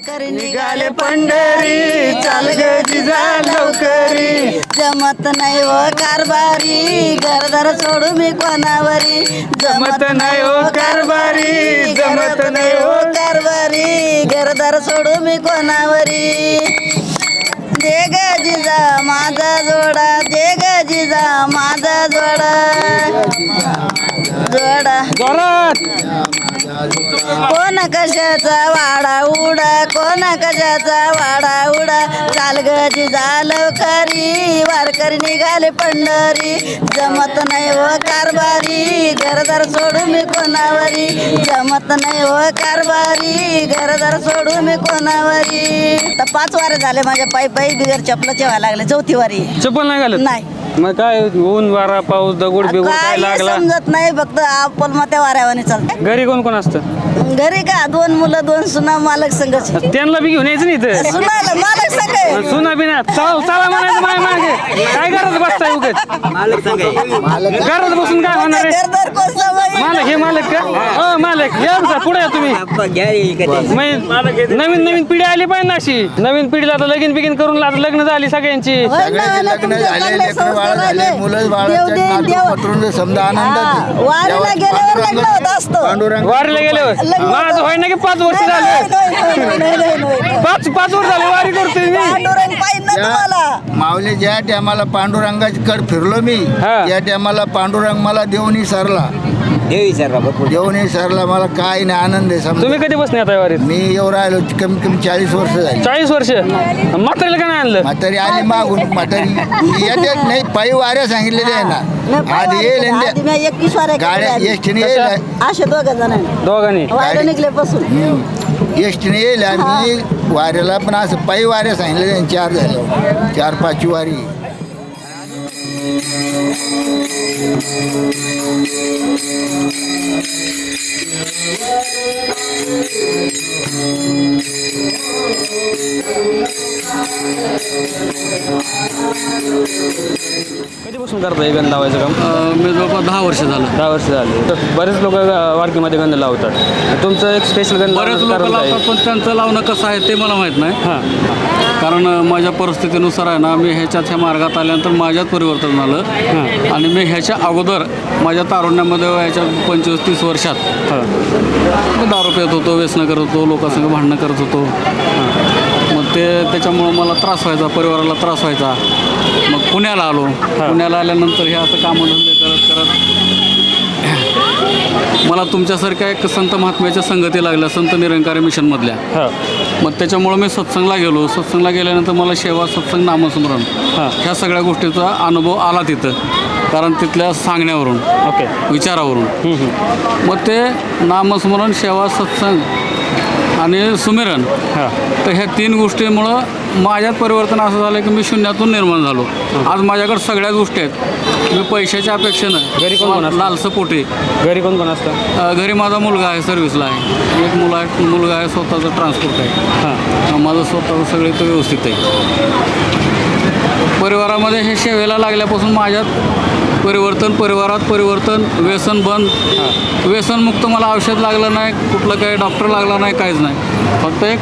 वारकरी निघाले पंढरी, चाल ग जिजा लवकरी. जमत नाही हो कारभारी, घरदार सोडू मी कोणावरी. जमत नाही हो कारभारी, जमत नाही हो कारभारी, घरदार सोडू मी कोणावरी. दे ग जिजा माझा जोडा, दे ग जिजा माझा जोडा. कोण कशाचा वाडा उडा, कोण कशाचा वाडा उडा. चाल ग जिजा लवकरी, वारकरी निघाले पंढरी. जमत नाही हो कारभारी, घरदार सोडू मी कोणावरी. जमत नाही हो कारभारी, घरदार सोडू मी कोणावरी. तर 5 वारे झाले माझ्या पायी पायी बिगर चपलाचे व्हायला लागले. 4थी वारी चप्पल नाही घालत नाही. मग काय ऊन वारा पाऊस दगड बिगड काय काय लागला समजत नाही, फक्त आपण मग त्या वाऱ्यावाने चालते. घरी कोण कोण असतं? घरी का 2 मुलं 2 सुना, मालक संघच. त्यांना बी घेऊन यायचं नाही इथं. सुनाला मालक संघ आहे. सुना बिना चला म्हणायचं माय मागे काय करत बसताय उगाच? घरात बसून काय होणार आहे? घरदार कोण सांभाळेल? मालक हे मालक का? हो मालक या आमचा पुढे या तुम्ही. नवीन नवीन पिढी आली पाहिजे ना अशी. नवीन पिढीला आता लगीन बिगीन करून आता लग्न झाली सगळ्यांची. होय ना, होय ना, तुमचे चांगले संस्कार राहिले. देव देईन, देव. समजा आनंद वारीला गेल्यावर लग्न होत असतो. वारीला गेल्यावर माझं होय ना की 5 वर्ष झाले. नाही. 5 वर्ष झाले वारी करतोय मी. पांडुरंग पाहिजे ना तुम्हाला. माऊली ज्या टायमाला पांडुरंगाची कड फिरलो मी, हा. त्या टायमाला पांडुरंग मला देवनी सरला. देवनी सरला मला काय नाही आनंद आहे. समजा तुम्ही कधी बसणे आता वारीत? मी येऊ राहिलो कमी कमी 40 वर्ष झाली. 40 वर्ष म्हातारीला का नाही आणलं? म्हातारी आली मागून, म्हातारी येते नाही. पायी वाऱ्या सांगितलेल्या आहे ना, आधी येईल आणि आधी मी 21 वाऱ्या गाड्या केल्या. एसटीने येईल. असे 2 जणांनी दोघांनी वाऱ्या निघल्यापासून. एसटीने येईल आणि वाऱ्याला पण असं पायी वाऱ्या सांगितलेल्या 4 झाल्या. 4-5 वारी. कधीपासून करता गंध लावायचं काम? मी जवळपास 10 वर्ष झालं. 10 वर्ष झाले. तर बरेच लोक वारकीमध्ये गंध लावतात. तुमचं एक स्पेशल गंध बरेच लोक लावण्याचं कारण काय? लावतात, पण त्यांचं लावणं कसं आहे ते मला माहीत नाही. हां कारण माझ्या परिस्थितीनुसार आहे ना, मी ह्या मार्गात आल्यानंतर माझ्यात परिवर्तन झालं. आणि मी ह्याच्या अगोदर माझ्या तारुण्यामध्ये वयाच्या 25-30 वर्षात मी दारू पित होतो, व्यसन करत होतो, लोकांसंग भांडणं करत होतो. मग त्याच्यामुळं मला त्रास व्हायचा, परिवाराला त्रास व्हायचा. मग पुण्याला आलो. पुण्याला आल्यानंतर हे असं कामधंदे करत करत मला तुमच्यासारख्या एक संत महात्म्याच्या संगती लागल्या, संत निरंकारी मिशनमधल्या. मग त्याच्यामुळं मी सत्संगला गेलो. सत्संगला गेल्यानंतर मला सेवा, सत्संग, नामस्मरण ह्या सगळ्या गोष्टीचा अनुभव आला तिथं. कारण तिथल्या सांगण्यावरून, विचारावरून. मग ते नामस्मरण, सेवा, सत्संग आणि सुमिरन, तर ह्या 3 गोष्टीमुळं माझ्यात परिवर्तन असं झालं की मी शून्यातून निर्माण झालो. आज माझ्याकडे सगळ्याच गोष्टी आहेत. मी पैशाच्या अपेक्षेनं घरी कोण असतं? लालसं पोटी. घरी कोण कोण असतं? घरी माझा मुलगा आहे, सर्व्हिसला आहे. एक मुलगा आहे, स्वतःचं ट्रान्सपोर्ट आहे. माझं स्वतःचं सगळे तर व्यवस्थित आहे. परिवारामध्ये हे सेवेला लागल्यापासून माझ्यात परिवारात परिवर्तन, व्यसन बंद. व्यसनमुक्त मला औषध लागलं नाही, कुठलं काही डॉक्टर लागला नाही, काहीच नाही. फक्त एक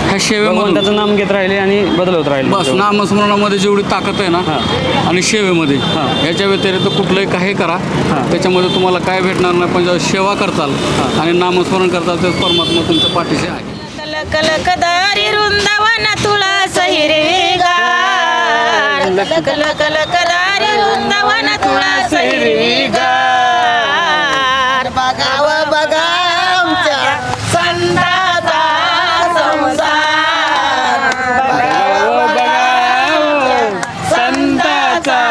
ह्या सेवेमध्ये त्याचं नाम घेत राहिले आणि बदलवत राहिले. बस नामस्मरणामध्ये जेवढी ताकद आहे ना, आणि सेवेमध्ये ह्याच्या व्यतिरिक्त कुठलंही काही करा, त्याच्यामध्ये तुम्हाला काय भेटणार नाही. पण जेव्हा सेवा करताल आणि नामस्मरण करताल, तेच परमात्मा तुमच्या पाठीशी आहे. कलकदारी वृंदावन तुळस हिरवीगार, कलकदारी वृंदावन तुळस हिरवीगार. बघाव बघा आमच्या संताचा संसार, बघाव बघा संताचा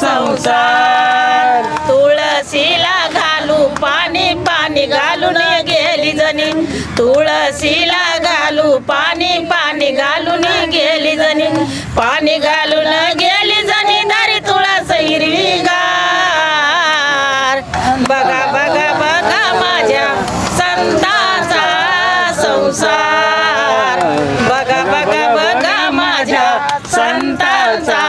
संसार. तुळशीला घालू पाणी, पाणी घालून गेली जणी. तुळशीला घालू पाणी, पाणी घालून गेली जणी. पाणी घालून गेली जणी, दारी तुळस हिरवीगार. बघा बघा बघा माझ्या संताचा संसार, बघा बघा बघा माझ्या संताचा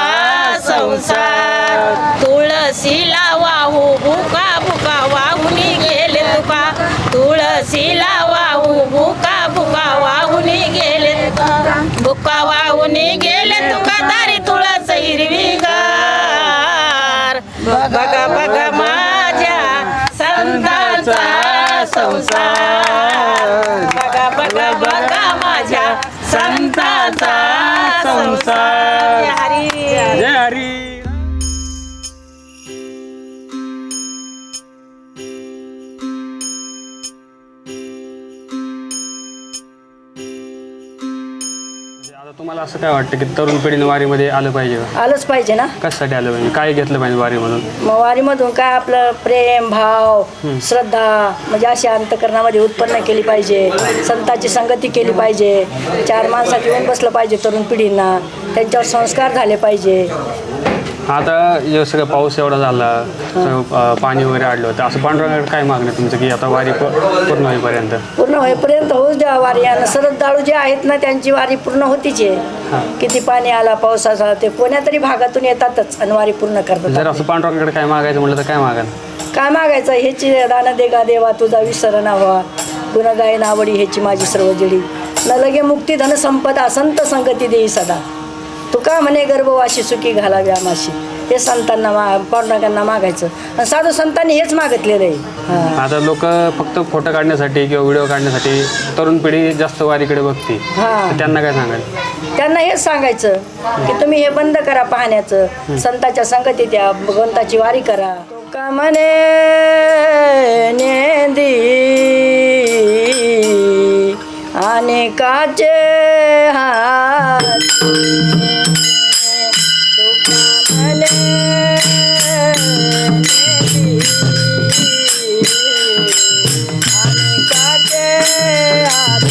संसार. तुळशीला वाहू बुका बुका वाहून गेले तुका. तुळशीला वाहू बुका संसार बघा बघा बघा माझ्या संताचा संसार. जय हरी. जय हरी. आता तुम्हाला असं काय वाटतं की तरुण पिढीने वारीमध्ये आलं पाहिजे का? आलंच पाहिजे ना. कशासाठी आलं पाहिजे, काय घेतलं पाहिजे वारी म्हणून? मग वारीमधून काय आपलं प्रेम भाव श्रद्धा म्हणजे अशी अंतकरणामध्ये उत्पन्न केली पाहिजे. संतांची संगती केली पाहिजे. चार माणसात येऊन बसलं पाहिजे तरुण पिढींना. त्यांच्यावर संस्कार झाले पाहिजे. आता जे सगळं पाऊस एवढा झाला, सगळं पाणी वगैरे आडलं होतं, असं पांडुरंगाकडे काय मागणं तुमचं की आता वारी पूर्ण होईपर्यंत? पूर्ण होईपर्यंत होऊच द्या वारी. आणि सरदाळू जे आहेत ना त्यांची वारी पूर्ण होतीच आहे. किती पाणी आला पावसाचा ते कोण्या तरी भागातून येतातच आणि वारी पूर्ण करतात. जर असं पांडुरंगाकडे काय मागायचं म्हटलं तर काय मागाल? काय मागायचं? ह्याची दान देगा देवा तुझा विसर नावा गुण गायन आवडी ह्याची माझी सर्व जडी न लगे मुक्ती धन संपदा संत संगती देई सदा तुका म्हणे गर्भवाशी सुखी घालावी आमाशी. हे संतांना पांडुरंगांना मागायचं. आणि साधू संतांनी हेच मागितलेलं आहे. आता लोक फक्त फोटो काढण्यासाठी किंवा व्हिडिओ काढण्यासाठी तरुण पिढी जास्त वारीकडे बघते. तर त्यांना काय सांगाल? त्यांना हेच सांगायचं की तुम्ही हे बंद करा पाहण्याचं. संतांच्या संगतीत या भगवंताची वारी करा. तुका म्हणे नेंदी आणि काचे हात तुका म्हणे नेंदी आणि काचे हाती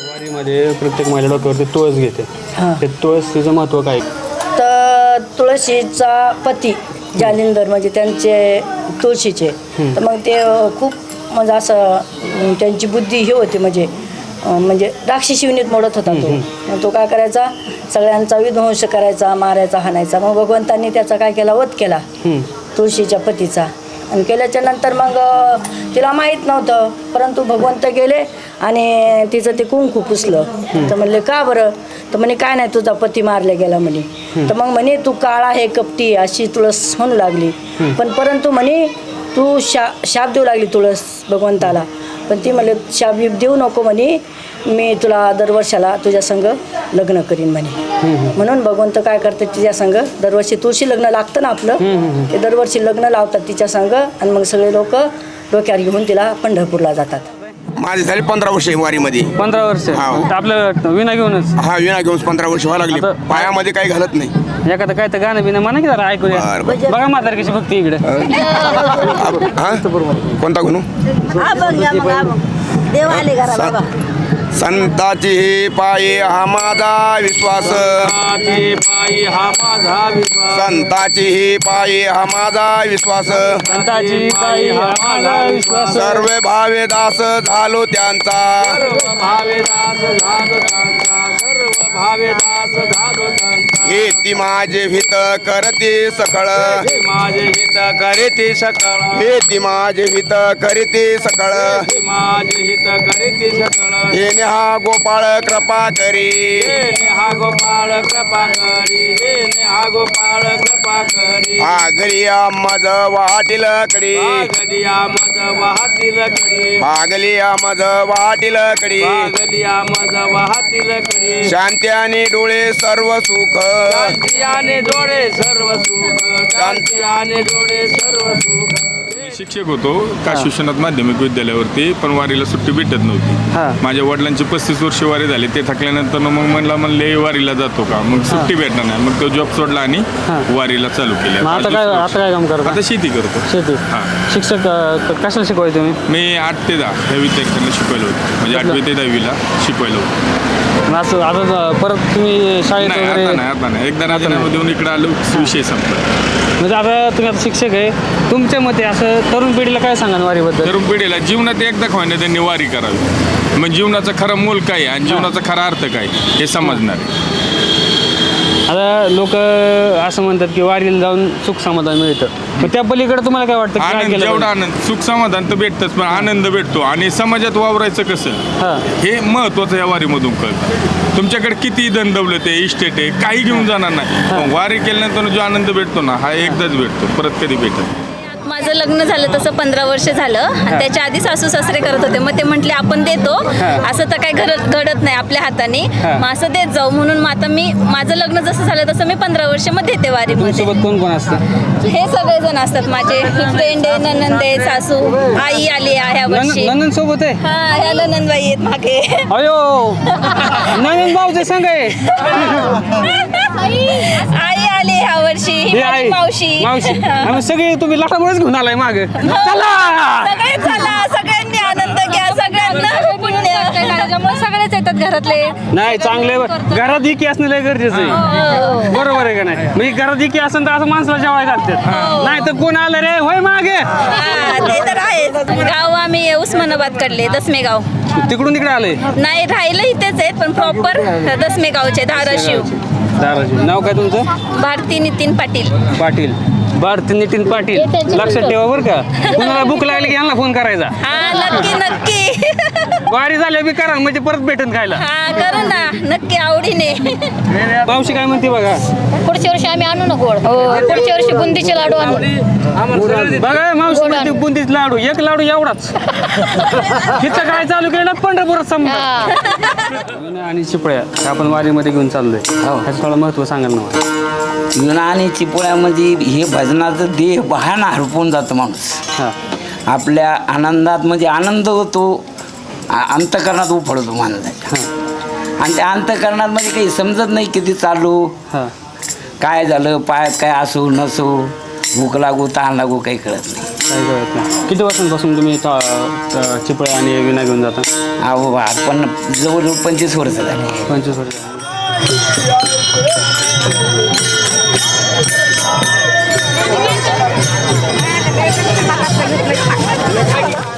वारीमध्ये प्रत्येक महिला डोक्यावरती तुळस घेते. ते तुळशीचं महत्त्व काय? तर तुळशीचा पती जालिंदर म्हणजे त्यांचे तुळशीचे तर मग ते खूप म्हणजे असं त्यांची बुद्धी ही होती म्हणजे राक्षसी युनीत मोडत होता तो. मग तो काय करायचा सगळ्यांचा विध्वंस करायचा मारायचा हाणायचा. मग भगवंतांनी त्याचा काय केला वध केला तुळशीच्या पतीचा. आणि केल्याच्या नंतर मग तिला माहीत नव्हतं परंतु भगवंत गेले आणि तिचं ते कुंकू पुसलं. तर म्हणले का बरं? तर म्हणे काय नाही तुझा पती मारला गेला म्हणे. तर मग म्हणे तू काळा आहे कपटी अशी तुळस म्हणू लागली. पण परंतु म्हणे तू शाप देऊ लागली तुळस भगवंताला. पण ती म्हणले शाप देऊ नको म्हणे मी तुला दरवर्षाला तुझ्या संग लग्न करीन म्हणे. म्हणून भगवंत काय करते तिच्या संग दरवर्षी तुळशी लग्न लागतं ना आपलं ते दरवर्षी लग्न लावतात तिच्या संग. आणि मग सगळे लोक डोक्यावर घेऊन तिला पंढरपूरला जातात. माझी झाली 15 वर्ष वारीमध्ये. 15 वर्ष आपलं विना घेऊनच? हा विना घेऊन 15 वर्ष व्हायला लागली. पायामध्ये काही घालत नाही. एखादं काय तर गाणं बिणं म्हणा की जरा ऐकूया. बघा म्हातारी कशी भक्ती इकडे. हा कोणता गुणू? देवाले घरा बाबा संताची हे पाये हा माझा विश्वास. पायी हा माझा विश्वास. संताची हे पाये हा माझा विश्वास. संताची पायी हा माझा विश्वास. सर्व भावे दास झालो त्यांचा. सर्व भावे दास झालो त्यांचा. सर्व भावेदास झालो संत हे ती माझे हित करते सकळ माझे हित करीती सकळ हे ती माझे हित करीते सकळ माझे हित करीती सकळ हे नेहा गोपाळ कृपा करी हा गोपाळ कृपा करी हा गोपाळ कृपा करी भागलिया मज वाटील कडी गदिया मज वाहतील कडी भागलिया मज वाटील कडी गदिया मज वाहतील कडी शांत्याने डोळे सर्व सुख शांतियाने जोडे सर्व सुख शांतियाने जोडे सर्व सुख शिक्षक होतो काशी विश्वनाथ माध्यमिक विद्यालयावरती, पण वारीला सुट्टी भेटत नव्हती. माझ्या वडिलांची 35 वर्ष वारी झाली. ते थकल्यानंतर मग म्हणले वारीला जातो का, मग सुट्टी भेटणार नाही. मग तो जॉब सोडला आणि वारीला चालू केली. आता काय काम करतो? आता शेती करतो. शेती. शिक्षक कशाला शिकवायचे तुम्ही? मी 8 ते 10 ह्या विद्यार्थ्यांना शिकवायला होतो. म्हणजे 8वी ते 10वीला शिकवायला होतो. असं आता परत तुम्ही शाळेत वगैरे? आता नाही. एकदा राजीनामा देऊन इकडे आलो, विषय संपला. म्हणजे आता तुम्ही आता शिक्षक आहे, तुमच्या मते असं तरुण पिढीला काय सांगा वारीबद्दल? तरुण पिढीला जीवनात एकदा का होईना त्यांनी वारी करावी. मग जीवनाचा खरा मोल काय आणि जीवनाचा खरा अर्थ काय हे समजणार आहे. आता लोक असं म्हणतात की वारीला जाऊन सुख समाधान मिळतं, मग त्या पलीकडे तुम्हाला काय वाटतं? आनंद, जेवढा आनंद, सुख समाधान तर भेटतच, पण आनंद भेटतो. आणि समाजात वावरायचं कसं हे महत्वाचं या वारीमधून कळतं. तुमच्याकडे किती धन दौलत आहे, इस्टेट आहे, काही घेऊन जाणार नाही, पण वारी केल्यानंतर जो आनंद भेटतो ना, हा एकदाच भेटतो, परत कधी भेटत. माझं लग्न झालं तसं 15 वर्ष झालं आणि त्याच्या आधी सासू सासरे करत होते. मग ते म्हटले आपण देतो, असं तर काही घडत नाही आपल्या हाताने, मग असं देत जाऊ. म्हणून मग आता माझं लग्न जसं झालं तसं मी 15 वर्ष मग देते वारीमध्ये. कोण कोण असतं? हे सगळे जण असतात माझे, फ्रेंड आहे, ननंद आहे, सासू, आई आली आहे ह्या वर्षी. नंदन सोबत आहे? हा, ह्या ननंदबाई आहेत मागे. अयो नंदन भाऊचे संघ आहे. आई आली ह्या वर्षी, ही माझी मावशी. आम्ही सगळे तुम्ही लाटामुळेच घेऊन आलाय माग. सगळे चला, सगळ्यांनी आनंद घ्या, सगळ्यांना पुण्य. त्याच्यामुळे सगळेच येतात घरातले. नाही, चांगले घरात इकी असणं लय गरजेचं आहे. बरोबर आहे का नाही? म्हणजे घरात इकी असेल तर असं माणसाला जेवायला घालतात, नाही तर कोण आलं रे होय मागे. ते तर आहे. गाव आम्ही उस्मानाबाद कडले, दसमे गाव. तिकडून तिकडे आले? नाही, राहिलं इथेच आहेत, पण प्रॉपर दसमे गावचे, धाराशिव. नाव काय तुमचं? भारती नितीन पाटील. पाटील. भारती नितीन पाटील. लक्षात ठेवा बरं का, कुणाला भूक लागली की यांना फोन करायचा. हा, नक्की नक्की. वारी झाल्या बी करा, म्हणजे परत भेटून खायला. हा, करू ना, नक्की, आवडीने. मावशी काय म्हणते बघा? पुढच्या वर्षी आम्ही आणू ना गोड. पुढच्या वर्षी बुंदीचे लाडू आणू. बघा मावशी म्हणते बुंदीचे लाडू, एक लाडू एवढाच. हिचं काय चालू केलं ना, पंढरपुरात समजा. आणि चिपळ्या आपण वारीमध्ये घेऊन चाललोय, ह्याचं थोडं महत्व सांगाल ना. आणि चिपळ्यामध्ये हे भजनाचं देह बहाणं हरपून जातं माणूस. आपल्या आनंदात म्हणजे आनंद होतो, अंतकरणात उफळतो माणसाच्या. आणि त्या अंतकरणात म्हणजे काही समजत नाही किती चालू, काय झालं, पायात काय असो नसो, भूक लागू ताण लागू, काही कळत नाही. काही कळत नाही. किती वर्षांपासून तुम्ही चिपळ्या आणि विना घेऊन जाता? अहो, पण जवळजवळ 25 वर्ष झाली. 25 वर्ष. Thank you.